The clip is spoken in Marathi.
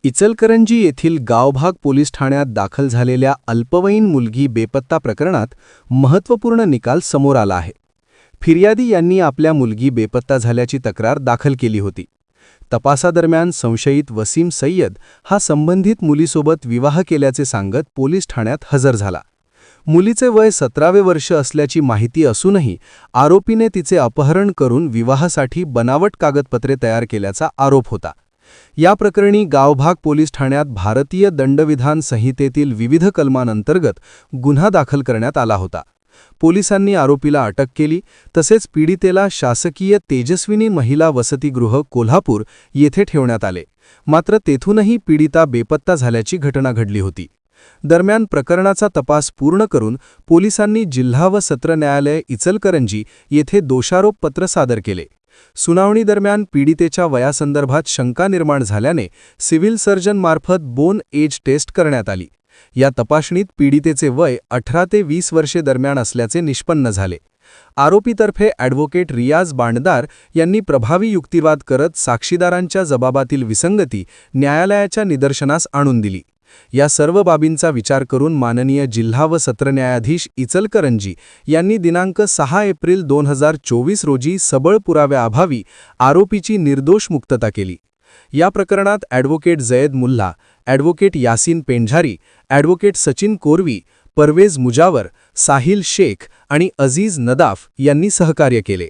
इचलकरंजी येथील गावभाग पोलीस ठाण्यात दाखल झालेल्या अल्पवयीन मुलगी बेपत्ता प्रकरणात महत्त्वपूर्ण निकाल समोर आला आहे. फिर्यादी यांनी आपल्या मुलगी बेपत्ता झाल्याची तक्रार दाखल केली होती. तपासादरम्यान संशयित वसीम सय्यद हा संबंधित मुलीसोबत विवाह केल्याचे सांगत पोलीस ठाण्यात हजर झाला. मुलीचे वय 17वे वर्ष असल्याची माहिती असूनही आरोपीने तिचे अपहरण करून विवाहासाठी बनावट कागदपत्रे तयार केल्याचा आरोप होता. या प्रकरणी गावभाग पोलीस ठाण्यात भारतीय दंडविधान संहितेतील विविध कलमांअंतर्गत गुन्हा दाखल करण्यात आला होता. पोलिसांनी आरोपीला अटक केली, तसेच पीडितेला शासकीय तेजस्विनी महिला वसतिगृह कोल्हापूर येथे ठेवण्यात आले. मात्र तेथूनही पीडिता बेपत्ता झाल्याची घटना घडली होती. दरम्यान प्रकरणाचा तपास पूर्ण करून पोलिसांनी जिल्हा व सत्र न्यायालय इचलकरंजी येथे दोषारोपपत्र सादर केले. सुनावणी दरम्यान पीडितेच्या वयासंदर्भात शंका निर्माण झाल्याने सिव्हिल सर्जनमार्फत बोन एज टेस्ट करण्यात आली. या तपासणीत पीडितेचे वय 18 ते 20 वर्षे दरम्यान असल्याचे निष्पन्न झाले. आरोपीतर्फे ॲडव्होकेट रियाज बांडदार यांनी प्रभावी युक्तिवाद करत साक्षीदारांच्या जबाबातील विसंगती न्यायालयाच्या निदर्शनास आणून दिली. या सर्व बाबींचा विचार करून माननीय जिल्हा व सत्र न्यायाधीश इचलकरंजी यांनी दिनांक 6 एप्रिल 2024 रोजी सबळ पुराव्याअभावी आरोपीची निर्दोष मुक्तता केली. या प्रकरणात advocate Zaid Mulla, advocate Yasin Pendhari, advocate Sachin Korvi, Parvez Mujawar, Sahil Shaikh आणि अजीज नदाफ यांनी सहकार्य केले.